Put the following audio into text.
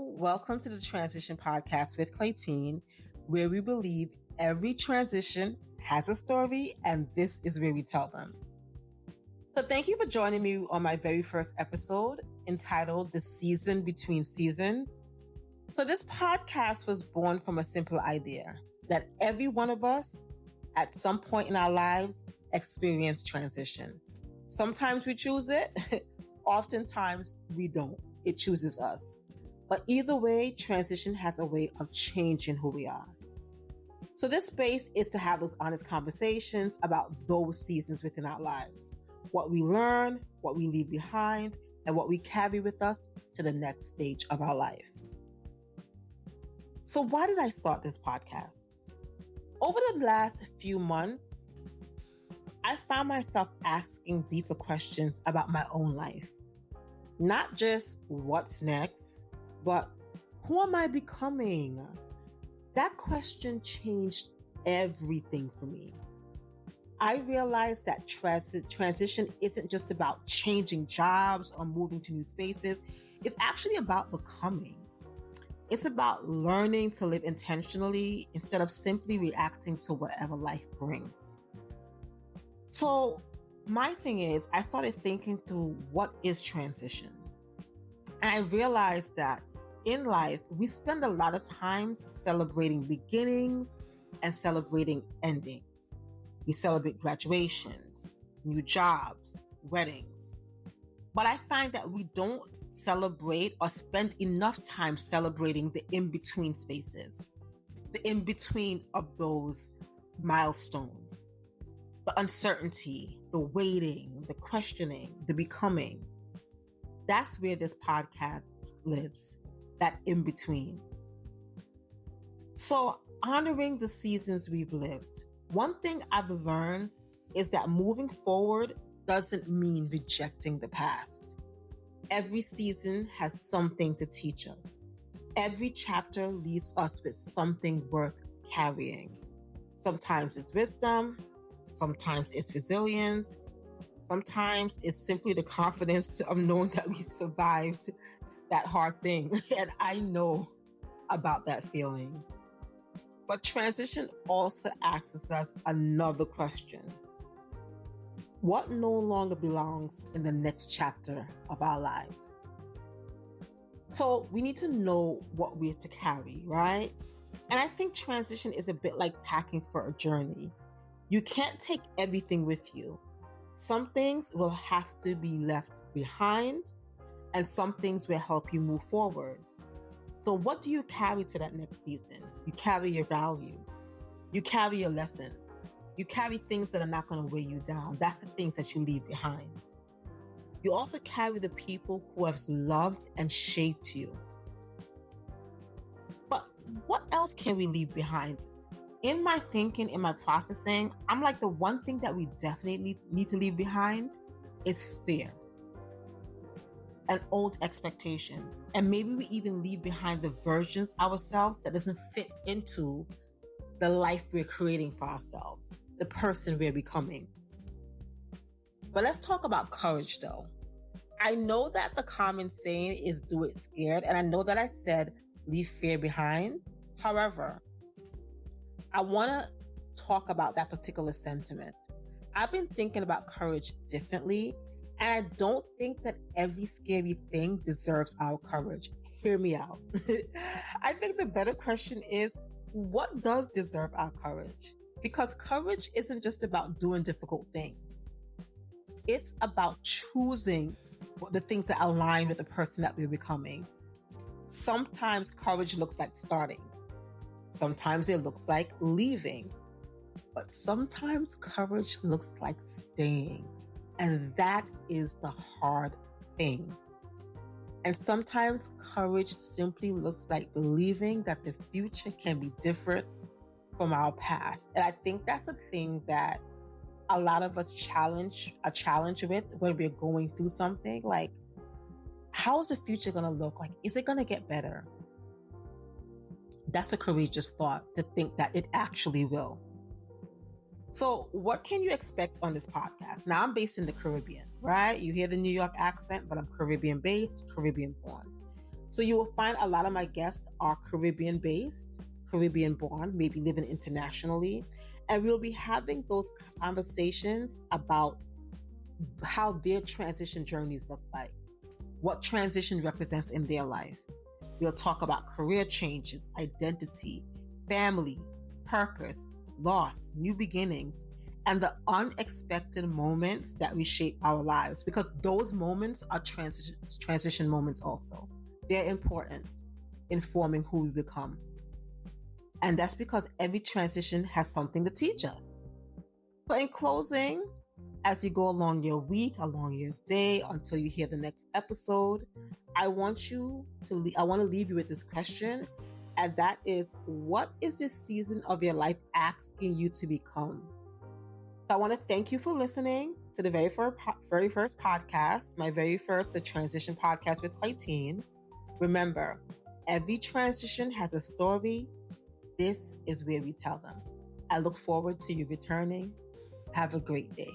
Welcome to the Transition Podcast with Claytine, where we believe every transition has a story, and this is where we tell them. So thank you for joining me on my very first episode entitled The Season Between Seasons. So this podcast was born from a simple idea that every one of us at some point in our lives experience transition. Sometimes we choose it, oftentimes we don't. It chooses us. But either way, transition has a way of changing who we are. So this space is to have those honest conversations about those seasons within our lives. What we learn, what we leave behind, and what we carry with us to the next stage of our life. So why did I start this podcast? Over the last few months, I found myself asking deeper questions about my own life. Not just what's next, but who am I becoming? That question changed everything for me. I realized that transition isn't just about changing jobs or moving to new spaces. It's actually about becoming. It's about learning to live intentionally instead of simply reacting to whatever life brings. So my thing is, I started thinking through what is transition. And I realized that in life, we spend a lot of times celebrating beginnings and celebrating endings. We celebrate graduations, new jobs, weddings. But I find that we don't celebrate or spend enough time celebrating the in-between spaces, the in-between of those milestones, the uncertainty, the waiting, the questioning, the becoming. That's where this podcast lives, that in between. So, honoring the seasons we've lived, one thing I've learned is that moving forward doesn't mean rejecting the past. Every season has something to teach us. Every chapter leaves us with something worth carrying. Sometimes it's wisdom, sometimes it's resilience. Sometimes it's simply the confidence of knowing that we survived that hard thing. And I know about that feeling. But transition also asks us another question. What no longer belongs in the next chapter of our lives? So we need to know what we're to carry, right? And I think transition is a bit like packing for a journey. You can't take everything with you. Some things will have to be left behind, and some things will help you move forward. So what do you carry to that next season? You carry your values. You carry your lessons. You carry things that are not going to weigh you down. That's the things that you leave behind. You also carry the people who have loved and shaped you. But what else can we leave behind? In my thinking, in my processing, I'm like, the one thing that we definitely need to leave behind is fear and old expectations. And maybe we even leave behind the versions of ourselves that doesn't fit into the life we're creating for ourselves, the person we're becoming. But let's talk about courage though. I know that the common saying is do it scared. And I know that I said leave fear behind. However, I want to talk about that particular sentiment. I've been thinking about courage differently, and I don't think that every scary thing deserves our courage. Hear me out. I think the better question is, what does deserve our courage? Because courage isn't just about doing difficult things. It's about choosing the things that align with the person that we're becoming. Sometimes courage looks like starting. Sometimes it looks like leaving, but sometimes courage looks like staying. And that is the hard thing. And sometimes courage simply looks like believing that the future can be different from our past. And I think that's a thing that a lot of us challenge with when we're going through something. Like, how is the future going to look like? Is it going to get better? That's a courageous thought, to think that it actually will. So what can you expect on this podcast? Now, I'm based in the Caribbean, right? You hear the New York accent, but I'm Caribbean based, Caribbean born. So you will find a lot of my guests are Caribbean based, Caribbean born, maybe living internationally. And we'll be having those conversations about how their transition journeys look like, what transition represents in their life. We'll talk about career changes, identity, family, purpose, loss, new beginnings, and the unexpected moments that reshape our lives, because those moments are transition moments also. They're important in forming who we become. And that's because every transition has something to teach us. So in closing, as you go along your week, along your day, until you hear the next episode, I want to leave you with this question. And that is, what is this season of your life asking you to become? So I want to thank you for listening to the very first podcast, my very first, the Transition Podcast with Claytine. Remember, every transition has a story. This is where we tell them. I look forward to you returning. Have a great day.